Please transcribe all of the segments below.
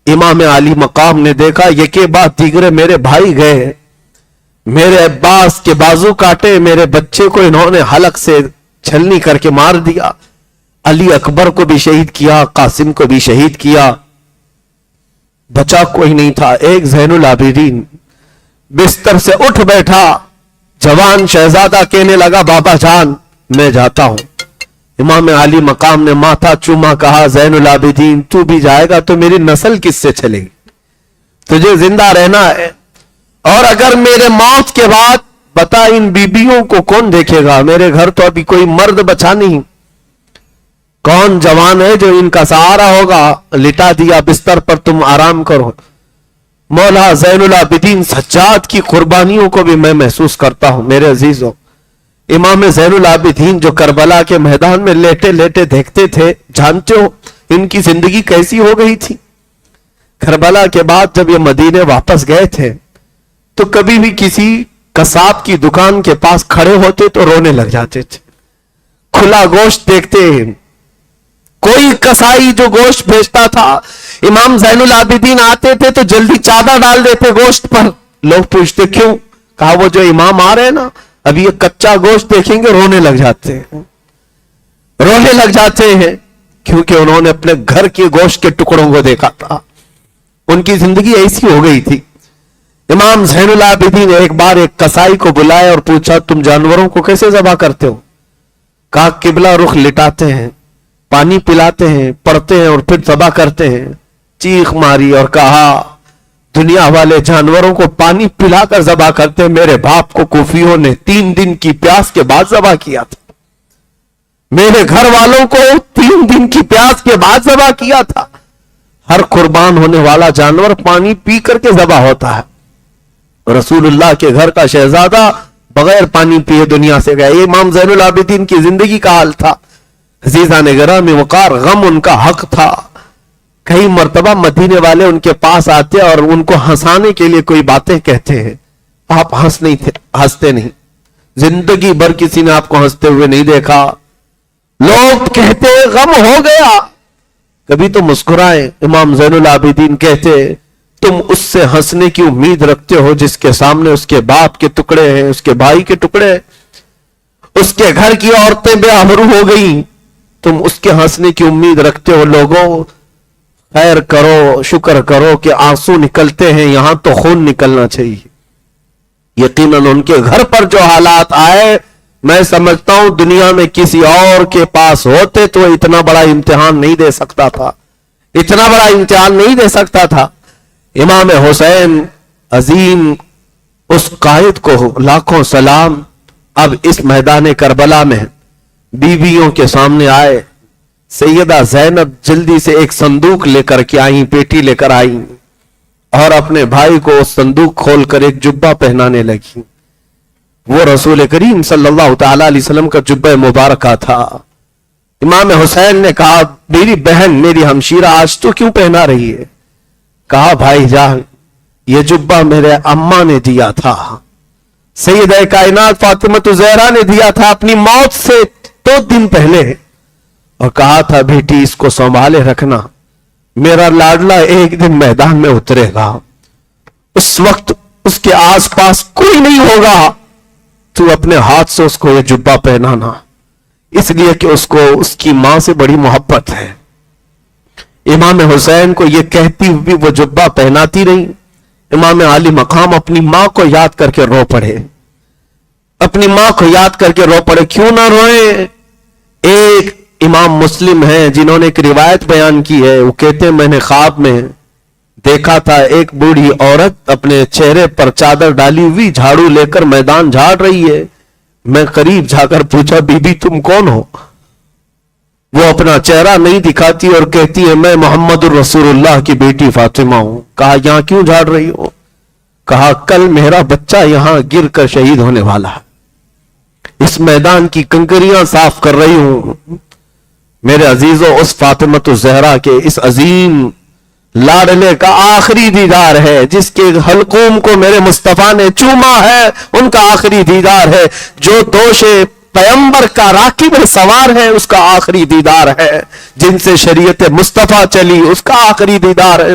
امام علی مقام نے دیکھا یہ کے بعد دیگرے میرے بھائی گئے، میرے عباس کے بازو کاٹے، میرے بچے کو انہوں نے حلق سے چھلنی کر کے مار دیا، علی اکبر کو بھی شہید کیا، قاسم کو بھی شہید کیا، بچا کوئی نہیں تھا۔ ایک زین العابدین بستر سے اٹھ بیٹھا، جوان شہزادہ کہنے لگا بابا جان میں جاتا ہوں۔ امام علی مقام نے ماتھا چوما، کہا زین العابدین تو بھی جائے گا تو میری نسل کس سے چلے گی؟ تجھے زندہ رہنا ہے، اور اگر میرے موت کے بعد بتا ان بیبیوں کو کون دیکھے گا؟ میرے گھر تو ابھی کوئی مرد بچا نہیں، کون جوان ہے جو ان کا سہارا ہوگا؟ لٹا دیا بستر پر، تم آرام کرو۔ مولا زین العابدین سجاد کی قربانیوں کو بھی میں محسوس کرتا ہوں میرے عزیزوں۔ امام زین العابدین جو کربلا کے میدان میں لیٹے لیٹے دیکھتے تھے، جانتے ہو ان کی زندگی کیسی ہو گئی تھی؟ کربلا کے بعد جب یہ مدینے واپس گئے تھے تو کبھی بھی کسی قصاب کی دکان کے پاس کھڑے ہوتے تو رونے لگ جاتے تھے۔ کھلا گوشت دیکھتے، کوئی کسائی جو گوشت بیچتا تھا، امام زین العابدین آتے تھے تو جلدی چادر ڈال دیتے گوشت پر۔ لوگ پوچھتے کیوں؟ کہا وہ جو امام آ رہے ہیں نا، ابھی یہ کچا گوشت دیکھیں گے رونے لگ جاتے ہیں، رونے لگ جاتے ہیں، کیونکہ انہوں نے اپنے گھر کے گوشت کے ٹکڑوں کو دیکھا تھا۔ ان کی زندگی ایسی ہو گئی تھی۔ امام زین العابدین ایک بار ایک کسائی کو بلائے اور پوچھا تم جانوروں کو کیسے ذبح کرتے ہو؟ کہا قبلہ رخ لٹاتے ہیں، پانی پلاتے ہیں، پڑھتے ہیں اور پھر ذبح کرتے ہیں۔ چیخ ماری اور کہا دنیا والے جانوروں کو پانی پلا کر ذبح کرتے ہیں، میرے باپ کو کوفیوں نے 3 دن کی پیاس کے بعد ذبح کیا تھا، میرے گھر والوں کو 3 دن کی پیاس کے بعد ذبح کیا تھا۔ ہر قربان ہونے والا جانور پانی پی کر کے ذبح ہوتا ہے۔ رسول اللہ کے گھر کا شہزادہ بغیر پانی پیے دنیا سے گیا۔ یہ امام زین العابدین کی زندگی کا حال تھا۔ عزیزان گرامی وقار، غم ان کا حق تھا۔ کئی مرتبہ مدینے والے ان کے پاس آتے اور ان کو ہنسانے کے لیے کوئی باتیں کہتے ہیں، آپ ہنستے نہیں، زندگی بھر کسی نے آپ کو ہنستے ہوئے نہیں دیکھا۔ لوگ کہتے غم ہو گیا، کبھی تو مسکرائیں۔ امام زین العابدین کہتے تم اس سے ہنسنے کی امید رکھتے ہو جس کے سامنے اس کے باپ کے ٹکڑے ہیں، اس کے بھائی کے ٹکڑے ہیں، اس کے گھر کی عورتیں بے آبرو ہو گئیں، تم اس کے ہنسنے کی امید رکھتے ہو۔ لوگوں خیر کرو، شکر کرو کہ آنسو نکلتے ہیں، یہاں تو خون نکلنا چاہیے۔ یقیناً ان کے گھر پر جو حالات آئے، میں سمجھتا ہوں دنیا میں کسی اور کے پاس ہوتے تو اتنا بڑا امتحان نہیں دے سکتا تھا، اتنا بڑا امتحان نہیں دے سکتا تھا۔ امام حسین عظیم، اس قائد کو لاکھوں سلام۔ اب اس میدان کربلا میں بیویوں کے سامنے آئے، سیدہ زینب جلدی سے ایک صندوق لے کر کے آئیں، پیٹی لے کر آئیں، اور اپنے بھائی کو اس صندوق کھول کر ایک جبہ پہنانے لگی۔ وہ رسول کریم صلی اللہ تعالی علیہ وسلم کا جبہ مبارکہ تھا۔ امام حسین نے کہا میری بہن، میری ہمشیرہ آج تو کیوں پہنا رہی ہے؟ کہا بھائی جان یہ جبہ میرے اماں نے دیا تھا، سیدہ کائنات فاطمہ زہرا نے دیا تھا اپنی موت سے 2 دن پہلے، اور کہا تھا بیٹی اس کو سنبھالے رکھنا، میرا لاڈلا ایک دن میدان میں اترے گا، اس وقت اس کے آس پاس کوئی نہیں ہوگا، تو اپنے ہاتھ سے اس کو یہ جبہ پہنانا، اس لیے کہ اس کو اس کی ماں سے بڑی محبت ہے۔ امام حسین کو یہ کہتی ہوئی وہ جبہ پہناتی رہی۔ امام علی مقام اپنی ماں کو یاد کر کے رو پڑے، اپنی ماں کو یاد کر کے رو پڑے۔ کیوں نہ روئے؟ ایک امام مسلم ہیں جنہوں نے ایک روایت بیان کی ہے، وہ کہتے ہیں میں نے خواب میں دیکھا تھا ایک بوڑھی عورت اپنے چہرے پر چادر ڈالی ہوئی جھاڑو لے کر میدان جھاڑ رہی ہے۔ میں قریب جا کر پوچھا بی بی تم کون ہو؟ وہ اپنا چہرہ نہیں دکھاتی اور کہتی ہے میں محمد الرسول اللہ کی بیٹی فاطمہ ہوں۔ کہا یہاں کیوں جھاڑ رہی ہو؟ کہا کل میرا بچہ یہاں گر کر شہید ہونے والا ہے، اس میدان کی کنکریاں صاف کر رہی ہوں۔ میرے عزیزوں، اس فاطمۃ الزہرا کے اس عظیم لاڈلے کا آخری دیدار ہے، جس کے حلقوم کو میرے مصطفیٰ نے چوما ہے، ان کا آخری دیدار ہے۔ جو دوش پیمبر کا راکب سوار ہے اس کا آخری دیدار ہے، جن سے شریعت مصطفیٰ چلی اس کا آخری دیدار ہے۔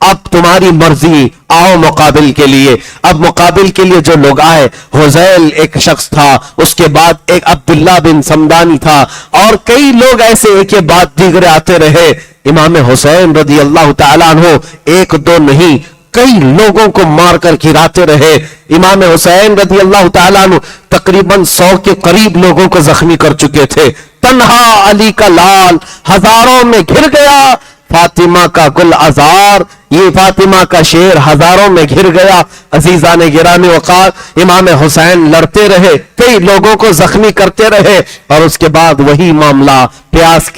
اب تمہاری مرضی، آؤ مقابل کے لیے۔ اب مقابل کے لیے جو لوگ آئے، حذیل ایک شخص تھا، اس کے بعد ایک عبداللہ بن سمدانی تھا، اور کئی لوگ ایسے ایک کے بعد دیگرے آتے رہے۔ امام حسین رضی اللہ تعالیٰ عنہ ایک دو نہیں، کئی لوگوں کو مار کر گراتے رہے۔ امام حسین رضی اللہ تعالیٰ عنہ تقریباً 100 کے قریب لوگوں کو زخمی کر چکے تھے۔ تنہا علی کا لال ہزاروں میں گھر گیا، فاطمہ کا گل عذار، یہ فاطمہ کا شیر ہزاروں میں گھر گیا۔ عزیزان گرامی وقار، امام حسین لڑتے رہے، کئی لوگوں کو زخمی کرتے رہے، اور اس کے بعد وہی معاملہ، پیاس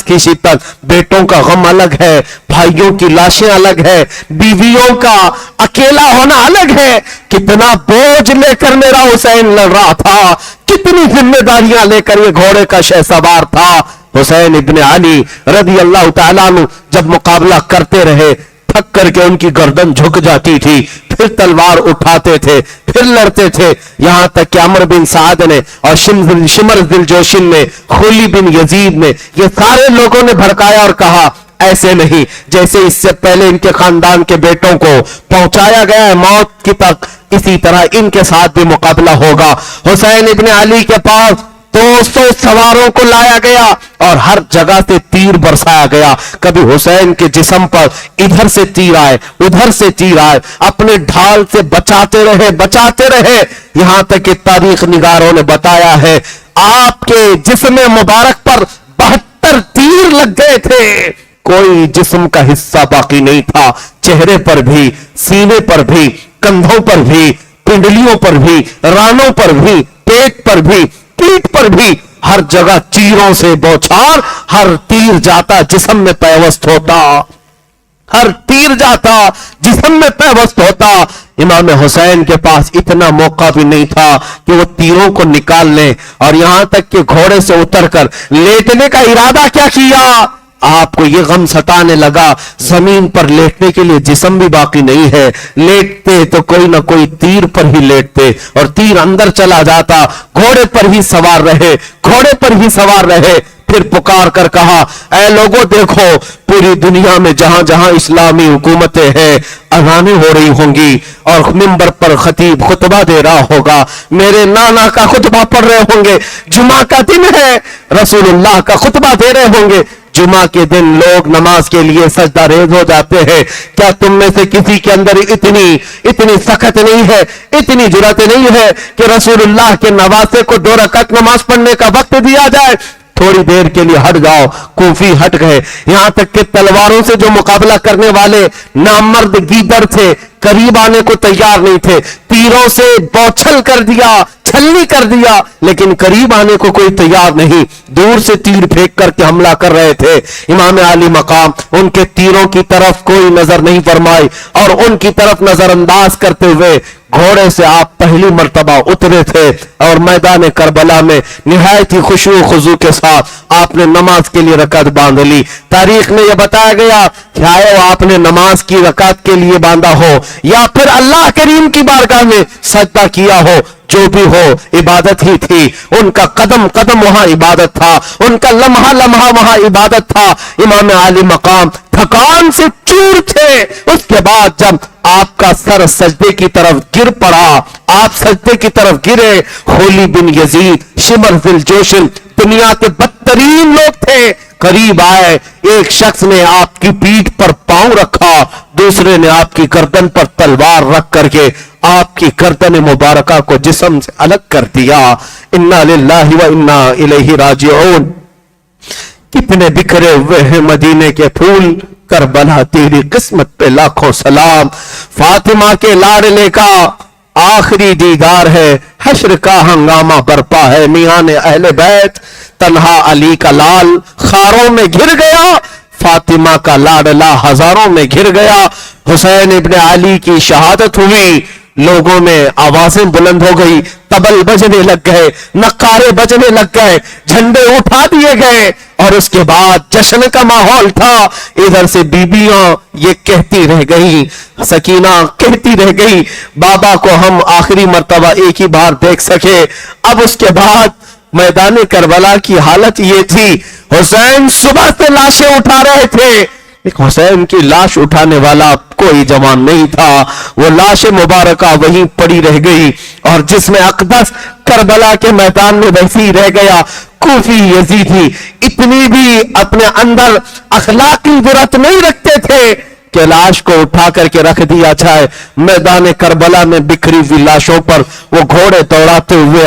کی شدت، بیٹوں کا غم الگ ہے، بھائیوں کی لاشیں الگ ہے، بیویوں کا اکیلا ہونا الگ ہے۔ کتنا بوجھ لے کر میرا حسین لڑ رہا تھا، کتنی ذمہ داریاں لے کر یہ گھوڑے کا شہسوار تھا۔ حسین ابن علی رضی اللہ تعالیٰ عنہ جب مقابلہ کرتے رہے، تھک کر کے ان کی گردن جھک جاتی تھی، پھر تلوار اٹھاتے تھے، پھر لڑتے تھے، یہاں تک کہ عمرو بن سعد نے اور شمر ذی الجوشن نے، خولی بن یزید نے، یہ سارے لوگوں نے بھڑکایا اور کہا ایسے نہیں، جیسے اس سے پہلے ان کے خاندان کے بیٹوں کو پہنچایا گیا ہے موت کی تک، اسی طرح ان کے ساتھ بھی مقابلہ ہوگا۔ حسین ابن علی کے پاس 200 سواروں کو لایا گیا اور ہر جگہ سے تیر برسایا گیا۔ کبھی حسین کے جسم پر ادھر سے تیر آئے، ادھر سے تیر آئے، اپنے ڈھال سے بچاتے رہے، یہاں تک کہ تاریخ نگاروں نے بتایا ہے آپ کے جسم مبارک پر 72 تیر لگ گئے تھے، کوئی جسم کا حصہ باقی نہیں تھا، چہرے پر بھی، سینے پر بھی، کندھوں پر بھی، پنڈلیوں پر بھی، رانوں پر بھی، پیٹ پر بھی، پیٹ پر بھی، ہر جگہ تیروں سے بوچھار، ہر تیر جاتا جسم میں پیوست ہوتا، ہر تیر جاتا جسم میں پیوست ہوتا۔ امام حسین کے پاس اتنا موقع بھی نہیں تھا کہ وہ تیروں کو نکال لیں، اور یہاں تک کہ گھوڑے سے اتر کر لیٹنے کا ارادہ کیا کیا، آپ کو یہ غم ستانے لگا زمین پر لیٹنے کے لیے جسم بھی باقی نہیں ہے، لیٹتے تو کوئی نہ کوئی تیر پر ہی لیٹتے اور تیر اندر چلا جاتا، گھوڑے پر ہی سوار رہے، پھر پکار کر کہا اے لوگوں دیکھو، پوری دنیا میں جہاں جہاں اسلامی حکومتیں ہیں اذانیں ہو رہی ہوں گی اور ممبر پر خطیب خطبہ دے رہا ہوگا، میرے نانا کا خطبہ پڑھ رہے ہوں گے، جمعہ کا دن ہے، رسول اللہ کا خطبہ دے رہے ہوں گے، جمعہ کے دن لوگ نماز کے لیے سجدہ ریز ہو جاتے ہیں، کیا تم میں سے کسی کے اندر اتنی سخت نہیں ہے، اتنی جرأت نہیں ہے کہ رسول اللہ کے نواسے کو 2 رکعت نماز پڑھنے کا وقت دیا جائے؟ تھوڑی دیر کے لیے ہٹ جاؤ، کوفی ہٹ گئے، یہاں تک کہ تلواروں سے جو مقابلہ کرنے والے نامرد گیدڑ تھے قریب آنے کو تیار نہیں تھے، تیروں سے بوچھل کر دیا، چھلنی کر دیا، لیکن قریب آنے کو کوئی تیار نہیں، دور سے تیر پھینک کر کے حملہ کر رہے تھے۔ امام علی مقام ان کے تیروں کی طرف کوئی نظر نہیں فرمائی اور ان کی طرف نظر انداز کرتے ہوئے گھوڑے سے آپ پہلی مرتبہ اترے تھے اور میدان کربلا میں نہایت ہی خشوع و خضوع کے ساتھ آپ نے نماز کے لیے رکعت باندھ لی۔ تاریخ میں یہ بتایا گیا چاہے وہ آپ نے نماز کی رکعت کے لیے باندھا ہو یا پھر اللہ کریم کی بارگاہ میں سجدہ کیا ہو، جو بھی ہو عبادت ہی تھی، ان کا قدم قدم وہاں عبادت تھا، ان کا لمحہ لمحہ وہاں عبادت تھا۔ امام علی مقام تھکان سے چور تھے، اس کے بعد جب آپ کا سر سجدے کی طرف گر پڑا، آپ سجدے کی طرف گرے، خولی بن یزید، شمر ذی الجوشن، دنیا کے بدترین لوگ تھے، قریب آئے، ایک شخص نے آپ کی پیٹھ پر پاؤں رکھا، دوسرے نے آپ کی گردن پر تلوار رکھ کر کے آپ کی گردن مبارکہ کو جسم سے الگ کر دیا۔ انا للہ و انا الیہ راجعون۔ کتنے بکھرے ہوئے ہیں مدینے کے پھول، کربلا تیری قسمت پہ لاکھوں سلام، فاطمہ کے لاڈلے کا آخری دیدار ہے، حشر کا ہنگامہ برپا ہے، میان اہل بیت، تنہا علی کا لال خاروں میں گر گیا، فاطمہ کا لاڈلا ہزاروں میں گر گیا۔ حسین ابن علی کی شہادت ہوئی، لوگوں میں آوازیں بلند ہو گئی، طبل بجنے لگ گئے، نقارے بجنے لگ گئے، جھنڈے اٹھا دیے گئے، اور اس کے بعد جشن کا ماحول تھا۔ ادھر سے بیبیاں یہ کہتی رہ گئی، سکینہ کہتی رہ گئی بابا کو ہم آخری مرتبہ ایک ہی بار دیکھ سکے۔ اب اس کے بعد میدان کربلا کی حالت یہ تھی، حسین صبح سے لاشیں اٹھا رہے تھے، ایک حسین کی لاش اٹھانے والا کوئی جوان نہیں تھا، وہ لاش مبارکہ وہیں پڑی رہ گئی، اور جس میں اقدس کربلا کے میدان میں ویسی رہ گیا۔ کوفی یزیدی اتنی بھی اپنے اندر اخلاقی جرات نہیں رکھتے تھے کہ لاش کو اٹھا کر کے رکھ دیا جائے۔ میدان کربلا میں بکھری ہوئی لاشوں پر وہ گھوڑے دوڑاتے ہوئے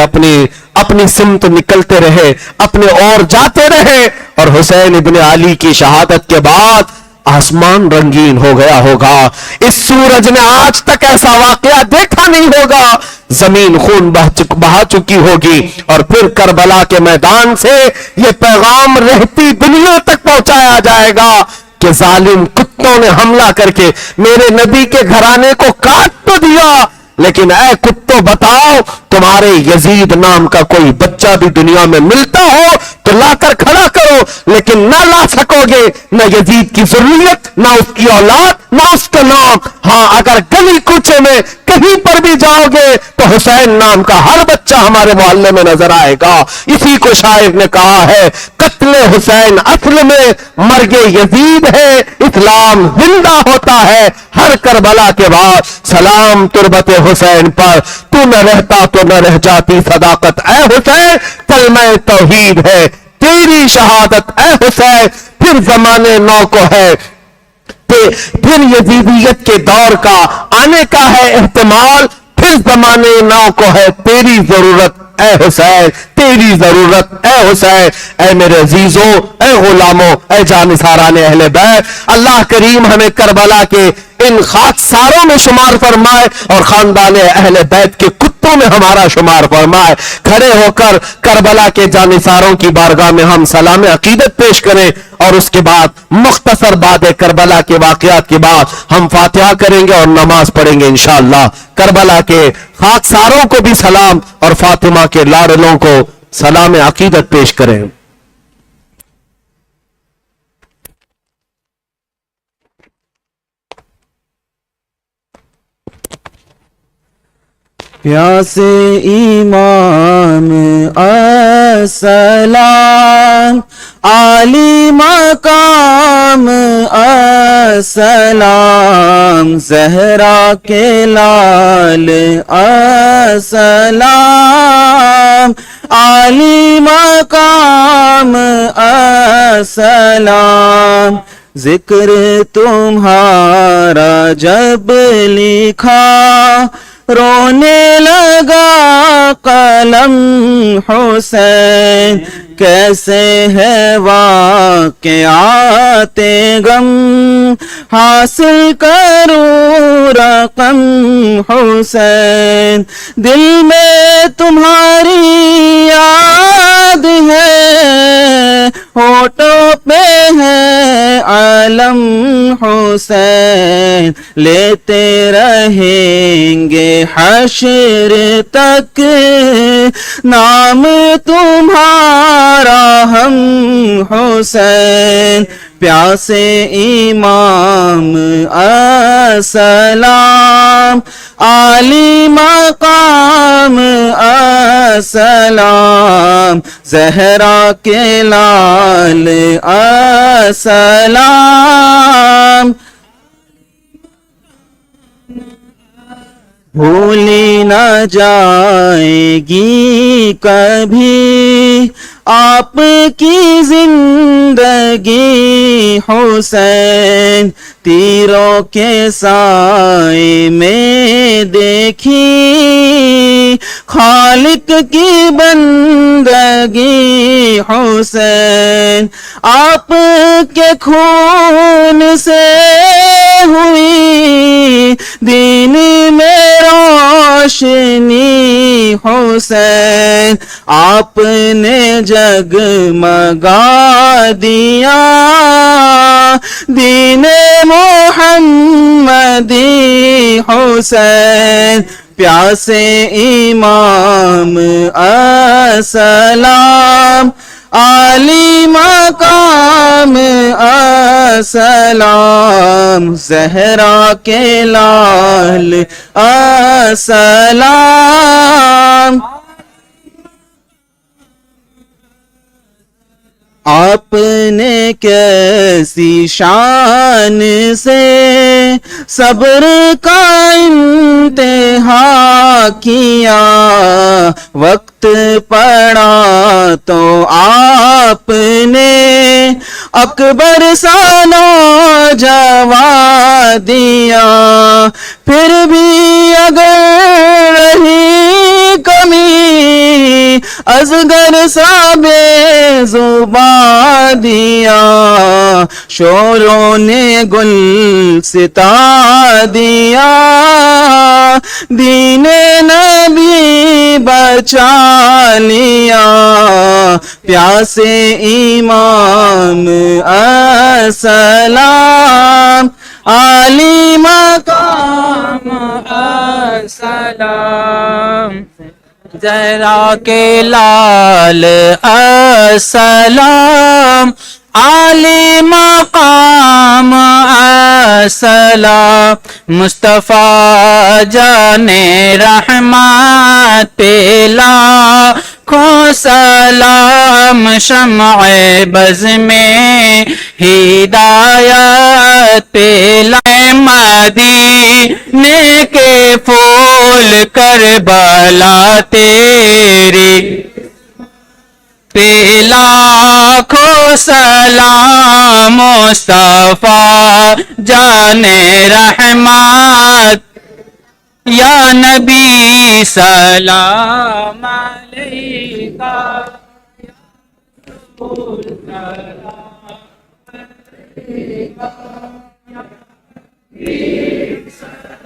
اپنی سمت نکلتے رہے، اپنے اور جاتے رہے، اور حسین ابن علی کی شہادت کے بعد آسمان رنگین ہو گیا ہوگا۔ اس سورج نے آج تک ایسا واقعہ دیکھا نہیں ہوگا، زمین خون بہا چکی ہوگی، اور پھر کربلا کے میدان سے یہ پیغام رہتی دنیا تک پہنچایا جائے گا کہ ظالم کتوں نے حملہ کر کے میرے نبی کے گھرانے کو کاٹ تو دیا، لیکن اے کتوں بتاؤ، تمہارے یزید نام کا کوئی بچہ بھی دنیا میں ملتا ہو تو لا کر کھڑا کرو، لیکن نہ لا سکو گے نہ یزید کی ذریت، نہ اس کی اولاد، نہ اس کا نام۔ ہاں، اگر گلی کوچے میں کہیں پر بھی جاؤ گے تو حسین نام کا ہر بچہ ہمارے محلے میں نظر آئے گا۔ اسی کو شاعر نے کہا ہے، قتل حسین اصل میں مرگ یزید ہے، اسلام زندہ ہوتا ہے ہر کربلا کے بعد۔ سلام تربت حسین پر، تو نہ رہتا تو نہ رہ جاتی صداقت اے حسین، کلمہ توحید ہے تیری شہادت اے حسین، پھر زمانے نو کو ہے، پھر یزیدیت کے دور کا آنے کا ہے احتمال، پھر زمانے نو کو ہے تیری ضرورت اے حسین، تیری ضرورت اے حسین۔ اے میرے عزیزوں، اے غلاموں، اے جانثاران اہل بیت، اللہ کریم ہمیں کربلا کے ان خاکساروں میں شمار فرمائے اور خاندان اہل بیت کے کتوں میں ہمارا شمار فرمائے۔ کھڑے ہو کر کربلا کے جانثاروں کی بارگاہ میں ہم سلام عقیدت پیش کریں، اور اس کے بعد مختصر بعد کربلا کے واقعات کے بعد ہم فاتحہ کریں گے اور نماز پڑھیں گے انشاءاللہ۔ کربلا کے خاکساروں کو بھی سلام اور فاطمہ کے لاڈلوں کو سلام عقیدت پیش کریں۔ پیاسے امام السلام، عالی مقام السلام، زہرا کے لال السلام، عالی مقام السلام، ذکر تمہارا جب لکھا رونے لگا قلم حسین، کیسے ہے واقعات غم، حاصل کروں رقم حسین، دل میں تمہاری یاد ہے، ہونٹوں پہ ہے علم حسین، لیتے رہیں گے حشر تک نام تمہارا ہم حسین، پیاسے امام السلام، عالی مقام السلام، زہرا کے لال السلام، بھولی نہ جائے گی کبھی آپ کی زندگی حسین، تیروں کے سائے میں دیکھی خالق کی بندگی حسین، آپ کے خون سے ہوئی دین میں روشنی حسین، آپ نے جگمگا دیا دین محمدی حسین، پیاسے امام السلام، عالی مقام السلام، زہرا کے لال السلام، آپ نے کیسی شان سے صبر کا امتحان کیا، وقت پڑا تو آپ نے اکبر سا نوجوان دیا، پھر بھی اگر رہی کمی اصغر سا بے زبان دیا، شوروں نے گل ستا دیا، دین نبی بچا لیا، پیاسے امام السلام علی مقام السلام، زہرا کے لال السلام علی مقام السلام، مصطفیٰ جان رحمت پہ لاکھوں سلام، شمع بز میں ہدایت پہ مدینے کے پھول کربلا تیری پہ لاکھوں سلام، مصطفیٰ جان رحمت یا نبی سلام علیکہ، یا رسول سلام علیکہ، یا نبی سلام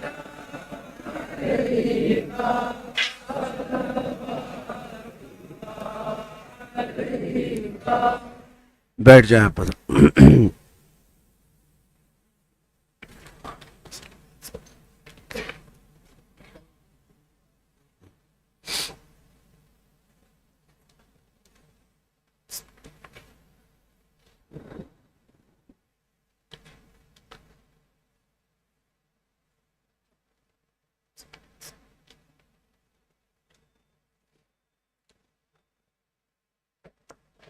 علیکہ، بیٹھ جائیں پر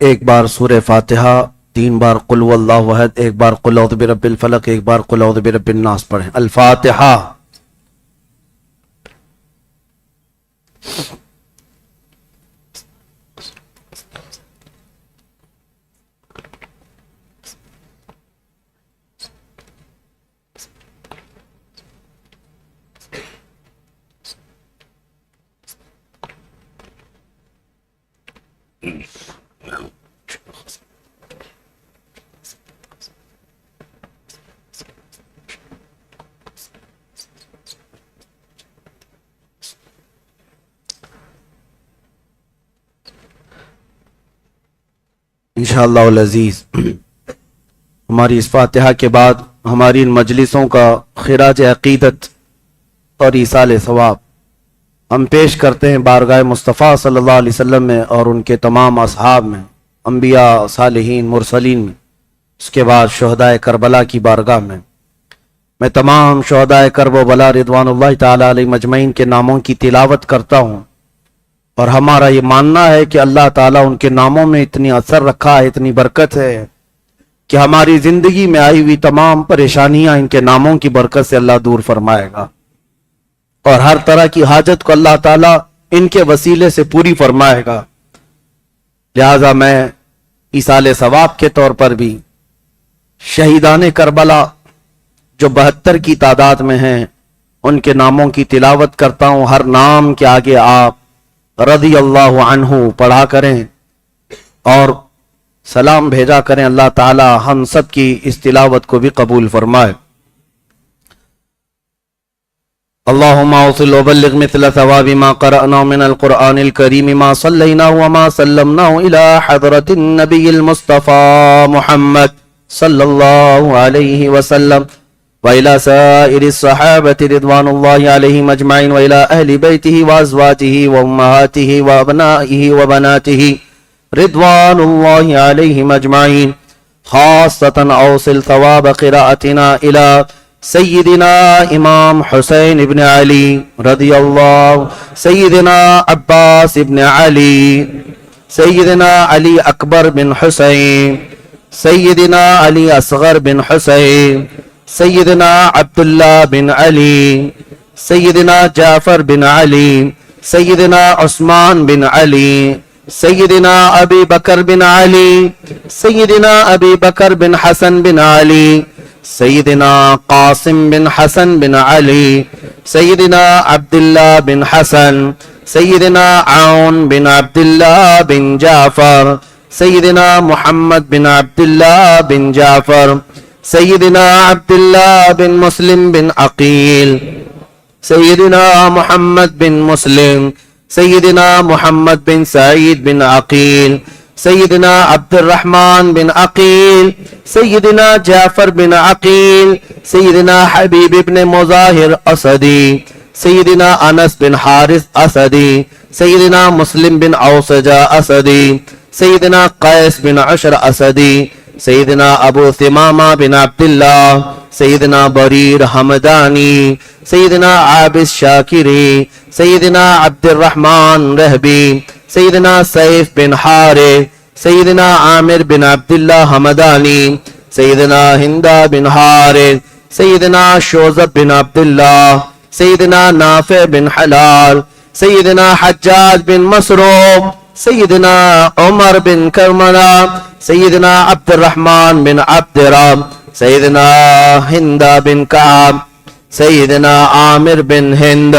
ایک بار سورہ فاتحہ، 3 بار قل هو اللہ احد، ایک بار قل اعوذ برب الفلق، ایک بار قل اعوذ برب الناس پڑھیں۔ الفاتحہ۔ انشاءاللہ العزیز ہماری اس فاتحہ کے بعد ہماری ان مجلسوں کا خراج عقیدت اور ایصال ثواب ہم پیش کرتے ہیں بارگاہ مصطفیٰ صلی اللہ علیہ وسلم میں اور ان کے تمام اصحاب میں، انبیاء، صالحین، مرسلین میں، اس کے بعد شہدائے کربلا کی بارگاہ میں۔ میں تمام شہدائے کرب و بلا رضوان اللہ تعالی علیہ مجمعین کے ناموں کی تلاوت کرتا ہوں، اور ہمارا یہ ماننا ہے کہ اللہ تعالیٰ ان کے ناموں میں اتنی اثر رکھا ہے، اتنی برکت ہے کہ ہماری زندگی میں آئی ہوئی تمام پریشانیاں ان کے ناموں کی برکت سے اللہ دور فرمائے گا، اور ہر طرح کی حاجت کو اللہ تعالیٰ ان کے وسیلے سے پوری فرمائے گا۔ لہذا میں ایصال ثواب کے طور پر بھی شہیدان کربلا جو 72 کی تعداد میں ہیں ان کے ناموں کی تلاوت کرتا ہوں۔ ہر نام کے آگے آپ رضی اللہ عنہ پڑھا کریں اور سلام بھیجا کریں، اللہ تعالی ہم سب کی اس تلاوت کو بھی قبول فرمائے۔ اللہم اوصل وبلغ مثل ثواب ما قرأنا من القرآن الكریم ما صلینا وما سلمنا الى حضرت النبی المصطفى محمد صلی اللہ علیہ وسلم وإلى سائر الصحابة رضوان الله عليهم أجمعين وإلى أهل بيته وأزواجه وأمهاته وأبنائه وبناته رضوان الله عليهم أجمعين، خاصة أوصل ثواب قراءتنا إلى سيدنا امام حسين بن علي رضي الله، سيدنا عباس بن علي، سیدنا علی اکبر بن حسین، سیدنا علی اصغر بن حسین، سیدنا عبداللہ بن علی، سیدنا جعفر بن علی، سیدنا عثمان بن علی، سیدنا ابی بکر بن علی، سیدنا ابی بکر بن حسن بن علی، سیدنا قاسم بن حسن بن علی، سیدنا عبداللہ بن حسن، سیدنا عون بن عبداللہ بن جعفر، سیدنا محمد بن عبداللہ بن جعفر، سیدنا عبداللہ بن مسلم بن عقیل، سیدنا محمد بن مسلم، سیدنا محمد بن سعید بن عقیل، سیدنا عبد الرحمن بن عقیل، سیدنا جعفر بن عقیل، سیدنا حبیب بن مظاہر اسدی، سیدنا انس بن حارث اسدی، سیدنا مسلم بن اوسجہ اسدی، سیدنا قیس بن عشر اسدی، سیدنا ابو ثمامہ بن عبداللہ، سیدنا بریر حمدانی، سیدنا عابس شاکری، سیدنا عبد الرحمن رہبی، سیدنا سیف بن حارث، سیدنا عامر بن عبداللہ حمدانی، سیدنا ہندہ بن حارث، سیدنا شوزب بن عبداللہ، سیدنا نافع بن حلال، سیدنا حجاج بن مسروق، سیدنا عمر بن کرملہ، سیدنا عبد الرحمن بن عبد رب، سیدنا ہندہ بن کعب، سیدنا عامر بن ہند،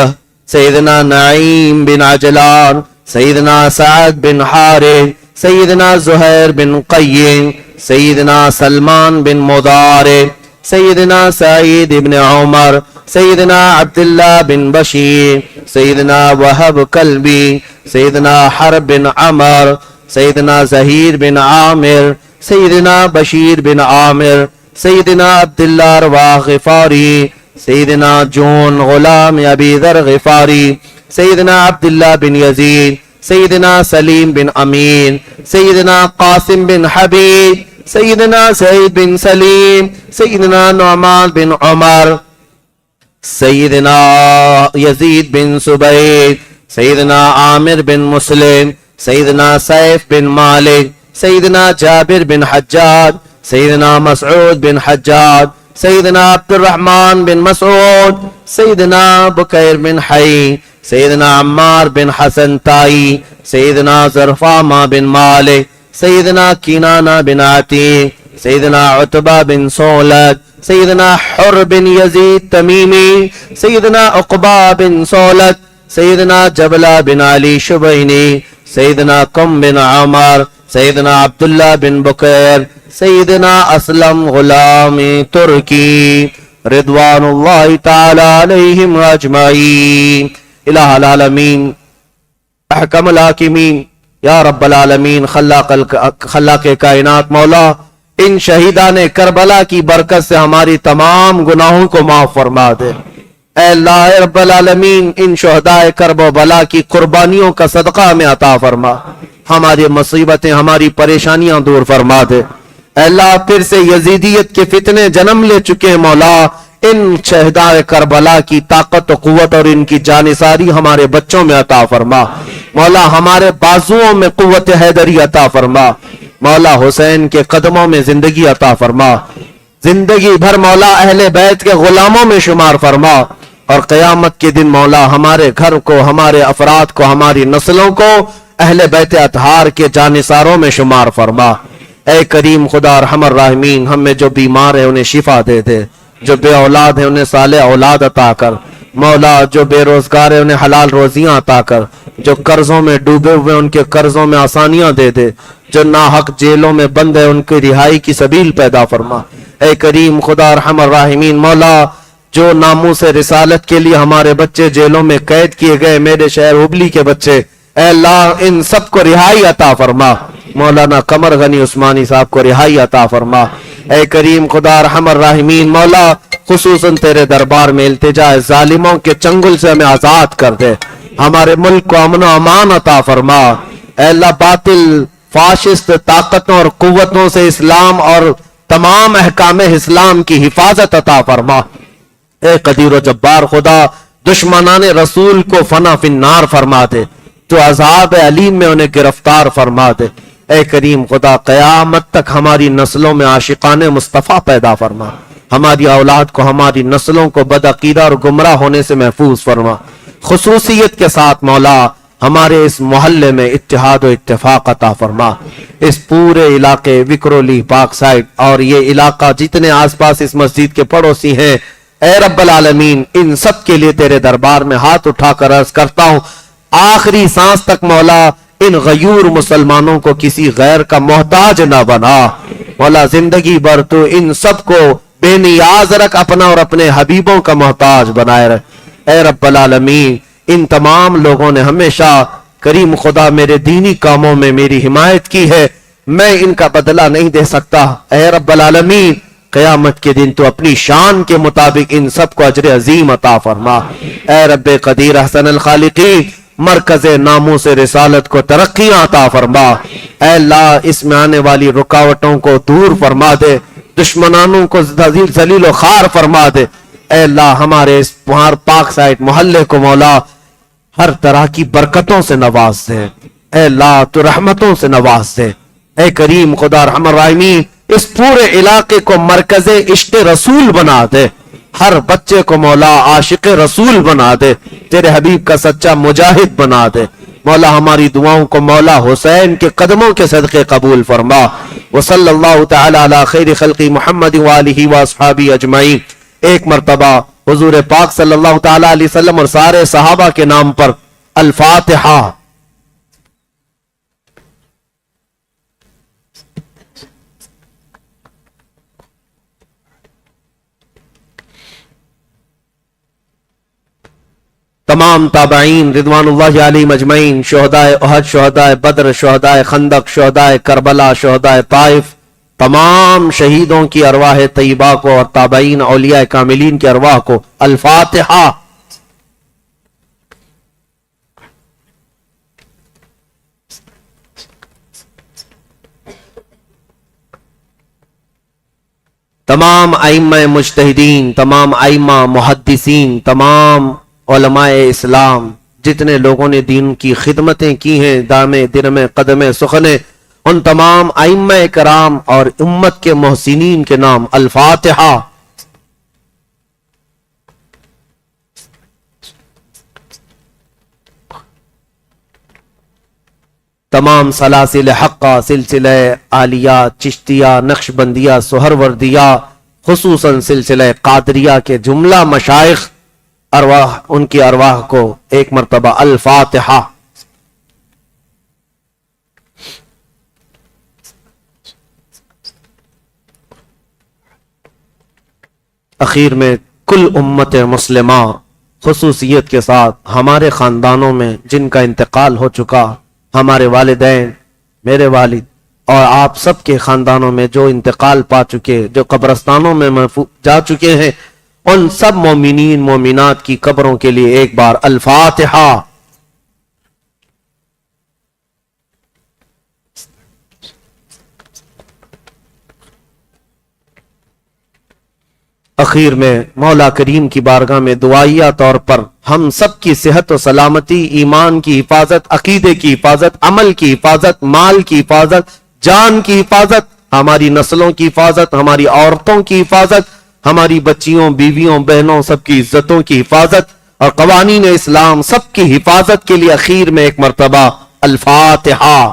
سیدنا نعیم بن عجلان، سیدنا سعد بن حارث، سیدنا زہیر بن قیم، سیدنا سلمان بن مضارب، سیدنا سعید بن عمر، سیدنا عبداللہ بن بشیر، سیدنا وہب کلبی، سیدنا حرب بن عمر، سیدنا زہیر بن عامر، سیدنا بشیر بن عامر، سیدنا عبداللہ رواح غفاری، سیدنا جون غلام ابی ذر غفاری، سیدنا عبداللہ بن یزید، سیدنا سلیم بن امین، سیدنا قاسم بن حبیب، سیدنا سعید بن سلیم، سیدنا نعمان بن عمر، سیدنا یزید بن سبید، سیدنا عامر بن مسلم، سیدنا سیف بن مالک، سیدنا جابر بن حجاج، سیدنا مسعود بن حجاج، سیدنا عبد الرحمن بن مسعود، سیدنا بکیر بن حی، سیدنا عمار بن حسن تائی، سیدنا زرفامہ بن مالک، سیدنا کینانہ بن عتیق، سیدنا عتبہ بن سولت، سیدنا حر بن یزید تمیمی، سیدنا عقبہ بن سولت، سیدنا جبلہ بن علی شبینی، سیدنا قم بن عمر، سیدنا عبداللہ بن بکیر، سیدنا اسلم غلام ترکی رضوان اللہ تعالی علیہم اجمعین۔ الہ العالمین احکم الحاکمین یا رب العالمین خلاق کائنات مولا، ان شہیدان کربلا کی برکت سے ہماری تمام گناہوں کو معاف فرما دے۔ اے اللہ رب العالمین، ان شہداء کرب و بلا کی قربانیوں کا صدقہ ہمیں عطا فرما، ہماری مصیبتیں ہماری پریشانیاں دور فرما دے۔ اے اللہ پھر سے یزیدیت کے فتنے جنم لے چکے ہیں مولا، ان شہداء کربلا کی طاقت و قوت اور ان کی جانثاری ہمارے بچوں میں عطا فرما مولا، ہمارے بازوؤں میں قوت حیدری عطا فرما مولا، حسین کے قدموں میں زندگی عطا فرما، زندگی بھر مولا اہل بیت کے غلاموں میں شمار فرما، اور قیامت کے دن مولا ہمارے گھر کو، ہمارے افراد کو، ہماری نسلوں کو اہل بیت اطہار کے جانثاروں میں شمار فرما۔ اے کریم خدا ارحم الراحمین، ہم میں جو بیمار ہیں انہیں شفا دے دے، جو بے اولاد ہیں انہیں صالح اولاد عطا کر مولا، جو بے روزگار ہیں انہیں حلال روزیاں عطا کر، جو قرضوں میں ڈوبے ہوئے ان کے قرضوں میں آسانیاں دے دے، جو ناحق جیلوں میں بند ہے ان کی رہائی کی سبیل پیدا فرما۔ اے کریم خدا ارحم الراحمین مولا، جو ناموس رسالت کے لیے ہمارے بچے جیلوں میں قید کیے گئے، میرے شہر ہبلی کے بچے، اے اللہ ان سب کو رہائی عطا فرما، مولانا قمر غنی عثمانی صاحب کو رہائی عطا فرما۔ اے کریم خدا ارحم الراحمین مولا، خصوصاً تیرے دربار میں التجا ہے، ظالموں کے چنگل سے ہمیں آزاد کر دے، ہمارے ملک کو امن و امان عطا فرما۔ اے اللہ باطل فاشسٹ طاقتوں اور قوتوں سے اسلام اور تمام احکام اسلام کی حفاظت عطا فرما۔ اے قدیر و جبار خدا، دشمنان رسول کو فنا فی النار فرما دے، تو عذاب علیم میں انہیں گرفتار فرما دے۔ اے کریم خدا قیامت تک ہماری نسلوں میں عاشقان مصطفیٰ پیدا فرما، ہماری اولاد کو، ہماری نسلوں کو بدعقیدہ اور گمراہ ہونے سے محفوظ فرما۔ خصوصیت کے ساتھ مولا ہمارے اس محلے میں اتحاد و اتفاق عطا فرما۔ اس پورے علاقے وکرولی، پاک سائڈ اور یہ علاقہ جتنے آس پاس اس مسجد کے پڑوسی ہیں، اے رب العالمین ان سب کے لیے تیرے دربار میں ہاتھ اٹھا کر عرض کرتا ہوں، آخری سانس تک مولا ان غیور مسلمانوں کو کسی غیر کا محتاج نہ بنا۔ مولا زندگی بھر تو ان سب کو بے نیاز رکھ، اپنا اور اپنے حبیبوں کا محتاج بنائے رکھ۔ اے رب العالمین ان تمام لوگوں نے ہمیشہ کریم خدا میرے دینی کاموں میں میری حمایت کی ہے، میں ان کا بدلہ نہیں دے سکتا۔ اے رب العالمین قیامت کے دن تو اپنی شان کے مطابق ان سب کو اجر عظیم عطا فرما۔ اے رب قدیر احسن الخالقین مرکز ناموس رسالت کو ترقیاں عطا فرما۔ اے اللہ اس میں آنے والی رکاوٹوں کو دور فرما دے، دشمنانوں کو ذلیل و خوار فرما دے۔ اے اللہ ہمارے اس پاک سائٹ محلے کو مولا ہر طرح کی برکتوں سے نواز دے۔ اے اللہ تو رحمتوں سے نواز دے۔ اے کریم خدا رحم الراحمین اس پورے علاقے کو مرکز عشق رسول بنا دے، ہر بچے کو مولا عاشق رسول بنا دے، تیرے حبیب کا سچا مجاہد بنا دے۔ مولا ہماری دعاؤں کو مولا حسین کے قدموں کے صدقے قبول فرما۔ وصلی اللہ تعالی علی خیر خلق محمد وآلہ واصحابہ اجمعین۔ ایک مرتبہ حضور پاک صلی اللہ تعالی علیہ وسلم اور سارے صحابہ کے نام پر الفاتحہ۔ تمام تابعین رضوان اللہ علیہم اجمعین، شہدائے احد، شہدائے بدر، شہدائے خندق، شہدائے کربلا، شہدائے طائف، تمام شہیدوں کی ارواح طیبہ کو اور تابعین اولیاء کاملین کی ارواح کو الفاتحہ۔ تمام ائمہ مجتہدین، تمام ائمہ محدثین، تمام علماء اسلام، جتنے لوگوں نے دین کی خدمتیں کی ہیں دامے درمے قدمے سخنے، ان تمام ائمہ کرام اور امت کے محسنین کے نام الفاتحہ۔ تمام سلاسل حقہ، سلسلہ عالیہ، چشتیہ، نقشبندیہ، سہروردیہ، خصوصاً سلسلہ قادریہ کے جملہ مشائخ ارواح، ان کی ارواح کو ایک مرتبہ الفاتحہ۔ اخیر میں کل امت مسلمہ خصوصیت کے ساتھ ہمارے خاندانوں میں جن کا انتقال ہو چکا، ہمارے والدین، میرے والد اور آپ سب کے خاندانوں میں جو انتقال پا چکے، جو قبرستانوں میں جا چکے ہیں، ان سب مومنین مومنات کی قبروں کے لیے ایک بار الفاتحہ۔ اخیر میں مولا کریم کی بارگاہ میں دعائیہ طور پر ہم سب کی صحت و سلامتی، ایمان کی حفاظت، عقیدے کی حفاظت، عمل کی حفاظت، مال کی حفاظت، جان کی حفاظت، ہماری نسلوں کی حفاظت، ہماری عورتوں کی حفاظت، ہماری بچیوں، بیویوں، بہنوں سب کی عزتوں کی حفاظت اور قوانین اسلام سب کی حفاظت کے لیے اخیر میں ایک مرتبہ الفاتحہ۔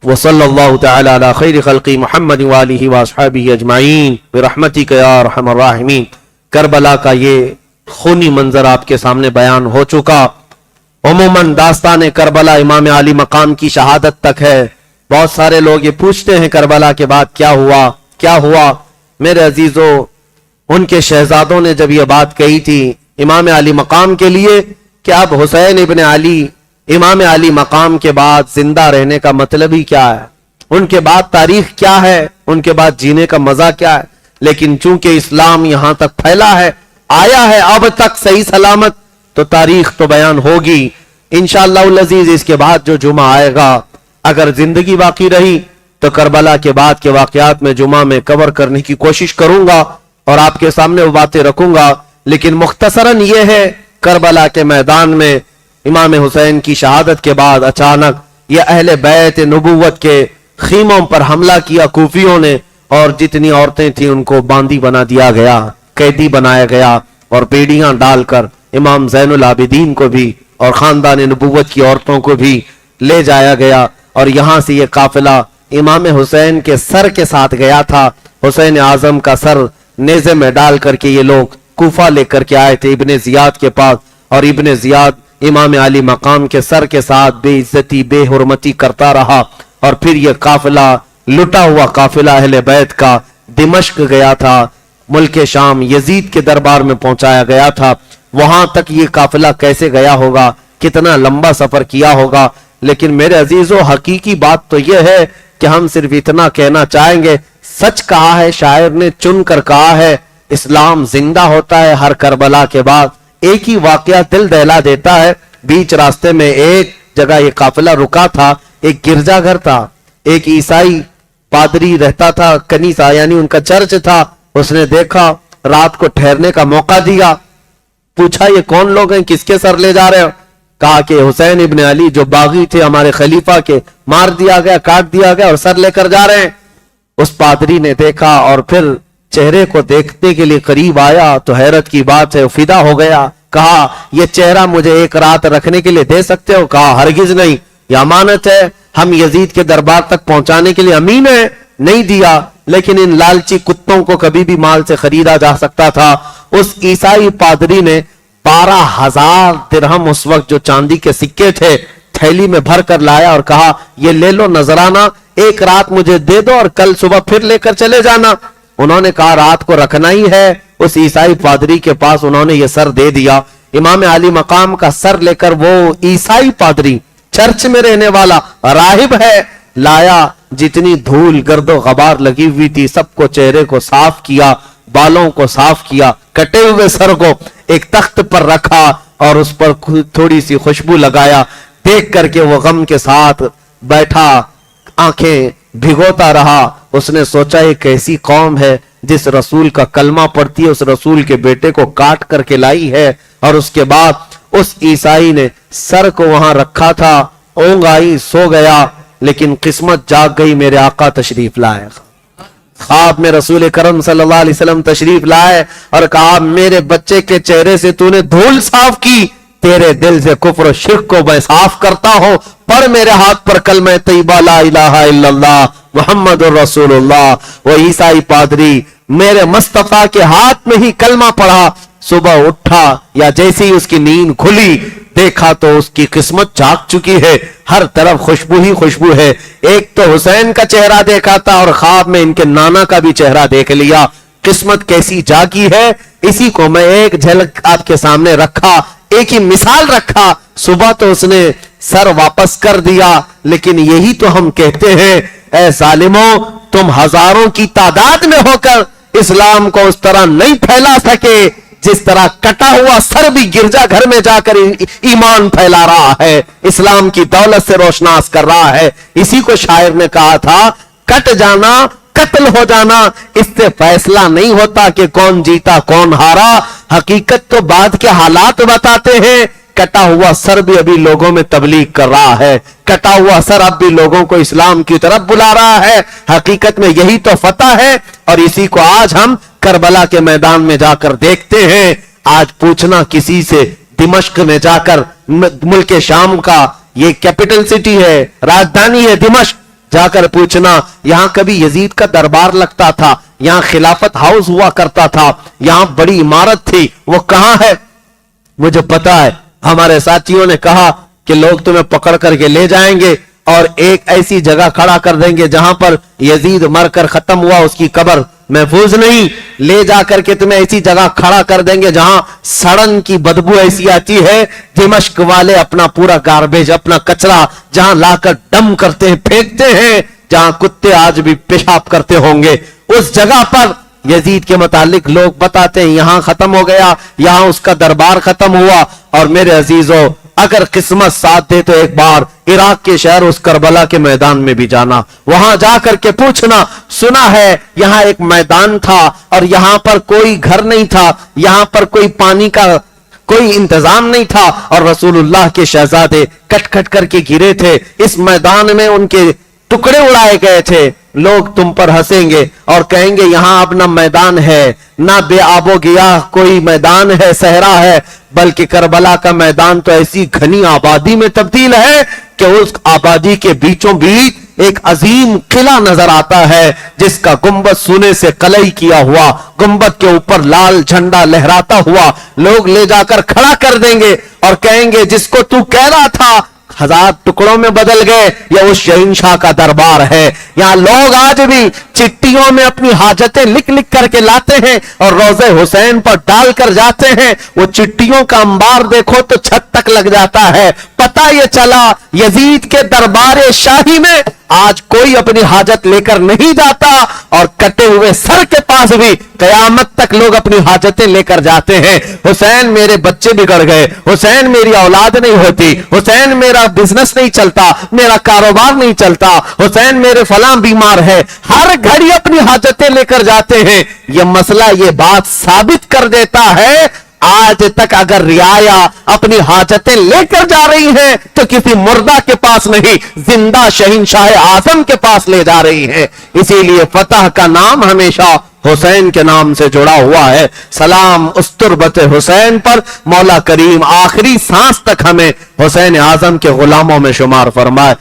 وصلی اللہ تعالی علی خیر خلق محمد وآلہ واصحابہ اجمعین برحمتک یا ارحم الراحمین۔ کربلا کا یہ خونی منظر آپ کے سامنے بیان ہو چکا۔ عموماً داستان کربلا امام علی مقام کی شہادت تک ہے۔ بہت سارے لوگ یہ پوچھتے ہیں کربلا کے بعد کیا ہوا کیا ہوا۔ میرے عزیزو، ان کے شہزادوں نے جب یہ بات کہی تھی امام علی مقام کے لیے کہ اب حسین ابن علی امام علی مقام کے بعد زندہ رہنے کا مطلب ہی کیا ہے، ان کے بعد تاریخ کیا ہے، ان کے بعد جینے کا مزہ کیا ہے، لیکن چونکہ اسلام یہاں تک پھیلا ہے، آیا ہے اب تک صحیح سلامت، تو تاریخ تو بیان ہوگی انشاءاللہ العزیز۔ اس کے بعد جو جمعہ آئے گا، اگر زندگی باقی رہی تو کربلا کے بعد کے واقعات میں جمعہ میں کور کرنے کی کوشش کروں گا اور آپ کے سامنے وہ باتیں رکھوں گا. لیکن مختصراً یہ ہے، کربلا کے میدان میں امام حسین کی شہادت کے بعد اچانک یہ اہل بیت نبوت کے خیموں پر حملہ کیا کوفیوں نے، اور جتنی عورتیں تھیں ان کو باندی بنا دیا گیا، قیدی بنایا گیا، اور بیڑیاں ڈال کر امام زین العابدین کو بھی اور خاندان نبوت کی عورتوں کو بھی لے جایا گیا. اور یہاں سے یہ قافلہ امام حسین کے سر کے ساتھ گیا تھا. حسین اعظم کا سر نیزے میں ڈال کر کے یہ لوگ کوفہ لے کر کے آئے تھے ابن زیاد کے پاس، اور ابن زیاد امام علی مقام کے سر کے ساتھ بے عزتی بے حرمتی کرتا رہا. اور پھر یہ قافلہ لٹا ہوا قافلہ اہل بیت کا دمشق گیا تھا، ملک شام یزید کے دربار میں پہنچایا گیا تھا. وہاں تک یہ قافلہ کیسے گیا ہوگا، کتنا لمبا سفر کیا ہوگا. لیکن میرے عزیزو، حقیقی بات تو یہ ہے کہ ہم صرف اتنا کہنا چاہیں گے، سچ کہا ہے شاعر نے، چن کر کہا ہے، اسلام زندہ ہوتا ہے ہر کربلا کے بعد. ایک ہی واقعہ دل دہلا دیتا ہے. بیچ راستے میں ایک جگہ یہ قافلہ رکا تھا، ایک گرجا گھر تھا، ایک عیسائی پادری رہتا تھا، کنیسہ یعنی ان کا چرچ تھا. اس نے دیکھا، رات کو ٹھہرنے کا موقع دیا، پوچھا یہ کون لوگ ہیں، کس کے سر لے جا رہے ہو؟ کہا کہ حسین ابن علی جو باغی تھے ہمارے خلیفہ کے، مار دیا گیا، کاٹ دیا گیا اور سر لے کر جا رہے ہیں. اس پادری نے دیکھا اور پھر چہرے کو دیکھنے کے لیے قریب آیا تو حیرت کی بات ہے، فدا ہو گیا. کہا یہ چہرہ مجھے ایک رات رکھنے کے لیے دے سکتے ہو؟ کہا ہرگز نہیں، یہ امانت ہے، ہم یزید کے دربار تک پہنچانے کے لیے امین ہے. نہیں دیا. لیکن ان لالچی کتوں کو کبھی بھی مال سے خریدا جا سکتا تھا. اس عیسائی پادری نے 12,000 درہم اس وقت جو چاندی کے سکے تھے تھیلی میں بھر کر لایا اور کہا یہ لے لو نذرانہ، ایک رات مجھے دے دو اور کل صبح پھر لے کر چلے جانا. انہوں نے کہا رات کو رکھنا ہی ہے. اس عیسائی پادری کے پاس انہوں نے یہ سر دے دیا. امام علی مقام کا سر لے کر وہ عیسائی پادری چرچ میں رہنے والا راہب ہے لایا. جتنی دھول گرد و غبار لگی ہوئی تھی سب کو، چہرے کو صاف کیا، بالوں کو صاف کیا، کٹے ہوئے سر کو ایک تخت پر رکھا اور اس پر تھوڑی سی خوشبو لگایا. دیکھ کر کے وہ غم کے ساتھ بیٹھا، آنکھیں بھگوتا رہا. اس نے سوچا یہ کیسی قوم ہے جس رسول کا کلمہ پڑھتی ہے، اس رسول کے بیٹے کو کاٹ کر کے لائی ہے. اور اس کے بعد اس عیسائی نے سر کو وہاں رکھا تھا، اونگ آئی، سو گیا. لیکن قسمت جاگ گئی، میرے آقا تشریف لائے. خواب میں رسول کرم صلی اللہ علیہ وسلم تشریف لائے اور کہا میرے بچے کے چہرے سے تو نے دھول صاف کی، تیرے دل سے کفر و شرک کو میں صاف کرتا ہوں. پڑھ میرے ہاتھ پر کلمہ طیبہ لا الہ الا اللہ محمد الرسول اللہ. وہ عیسائی پادری میرے مصطفیٰ کے ہاتھ میں ہی کلمہ پڑھا. صبح اٹھا یا جیسے ہی اس کی نیند کھلی دیکھا تو اس کی قسمت جاگ چکی ہے، ہر طرف خوشبو ہی خوشبو ہے. ایک تو حسین کا چہرہ دیکھا تھا اور خواب میں ان کے نانا کا بھی چہرہ دیکھ لیا. قسمت کیسی جاگی ہے، اسی کو میں ایک جھلک آپ کے سامنے رکھا، ایک ہی مثال رکھا. صبح تو اس نے سر واپس کر دیا، لیکن یہی تو ہم کہتے ہیں اے ظالموں، تم ہزاروں کی تعداد میں ہو کر اسلام کو اس طرح نہیں پھیلا سکے جس طرح کٹا ہوا سر بھی گرجا گھر میں جا کر ایمان پھیلا رہا ہے، اسلام کی دولت سے روشناس کر رہا ہے. اسی کو شاعر نے کہا تھا کٹ جانا قتل ہو جانا اس سے فیصلہ نہیں ہوتا کہ کون جیتا کون ہارا، حقیقت تو بعد کے حالات بتاتے ہیں. کٹا ہوا سر بھی ابھی لوگوں میں تبلیغ کر رہا ہے، کٹا ہوا سر اب بھی لوگوں کو اسلام کی طرف بلا رہا ہے. حقیقت میں یہی تو فتح ہے اور اسی کو آج ہم کربلا کے میدان میں جا کر دیکھتے ہیں. آج پوچھنا کسی سے دمشق میں جا کر، ملک شام کا یہ کیپٹل سٹی ہے، راجدھانی ہے دمشق، جا کر پوچھنا یہاں کبھی یزید کا دربار لگتا تھا، یہاں خلافت ہاؤس ہوا کرتا تھا، یہاں بڑی عمارت تھی، وہ کہاں ہے؟ مجھے پتا ہے ہمارے ساتھیوں نے کہا کہ لوگ تمہیں پکڑ کر کے لے جائیں گے اور ایک ایسی جگہ کھڑا کر دیں گے جہاں پر یزید مر کر ختم ہوا، اس کی قبر محفوظ نہیں، لے جا کر کے تمہیں ایسی جگہ کھڑا کر دیں گے جہاں سڑن کی بدبو ایسی آتی ہے. دمشق والے اپنا پورا گاربیج، اپنا کچرا جہاں لا کر ڈم کرتے ہیں، پھینکتے ہیں، جہاں کتے آج بھی پیشاب کرتے ہوں گے، اس جگہ پر یزید کے متعلق لوگ بتاتے ہیں یہاں ختم ہو گیا، یہاں اس کا دربار ختم ہوا. اور میرے عزیزو اگر قسمت ساتھ دے تو ایک بار عراق کے شہر اس کربلا کے میدان میں بھی جانا, وہاں جا کر کے پوچھنا, سنا ہے یہاں ایک میدان تھا اور یہاں پر کوئی گھر نہیں تھا, یہاں پر کوئی پانی کا کوئی انتظام نہیں تھا, اور رسول اللہ کے شہزادے کٹ کٹ کر کے گرے تھے, اس میدان میں ان کے ٹکڑے اڑائے گئے تھے. لوگ تم پر ہنسیں گے اور کہیں گے یہاں اب نہ میدان ہے, نہ بے آب و گیاہ کوئی میدان ہے, صحرا ہے, بلکہ کربلا کا میدان تو ایسی گھنی آبادی میں تبدیل ہے کہ اس آبادی کے بیچوں بیچ ایک عظیم قلعہ نظر آتا ہے جس کا گنبد سونے سے قلعی کیا ہوا, گنبد کے اوپر لال جھنڈا لہراتا ہوا لوگ لے جا کر کھڑا کر دیں گے اور کہیں گے جس کو تو کہہ رہا تھا ہزار ٹکڑوں میں بدل گئے, یہ اس شہنشاہ کا دربار ہے. یہاں لوگ آج بھی چٹیوں میں اپنی حاجتیں لکھ لکھ کر کے لاتے ہیں اور روضہ حسین پر ڈال کر جاتے ہیں, وہ چٹیوں کا انبار دیکھو تو چھت تک لگ جاتا ہے. پتہ یہ چلا یزید کے دربار شاہی میں آج کوئی اپنی حاجت لے کر نہیں جاتا, اور کٹے ہوئے سر کے پاس بھی قیامت تک لوگ اپنی حاجتیں لے کر جاتے ہیں. حسین میرے بچے بگڑ گئے, حسین میری اولاد نہیں ہوتی, حسین میرا بزنس نہیں چلتا, میرا کاروبار نہیں چلتا, حسین میرے فلاں بیمار ہے, ہر گھڑی اپنی حاجتیں لے کر جاتے ہیں. یہ مسئلہ یہ بات ثابت کر دیتا ہے آج تک اگر رعایا اپنی حاجتیں لے کر جا رہی ہیں تو کسی مردہ کے پاس نہیں, زندہ شہنشاہ اعظم کے پاس لے جا رہی ہیں. اسی لیے فتح کا نام ہمیشہ حسین کے نام سے جڑا ہوا ہے. سلام اس تربت حسین پر, مولا کریم آخری سانس تک ہمیں حسین اعظم کے غلاموں میں شمار فرمائے.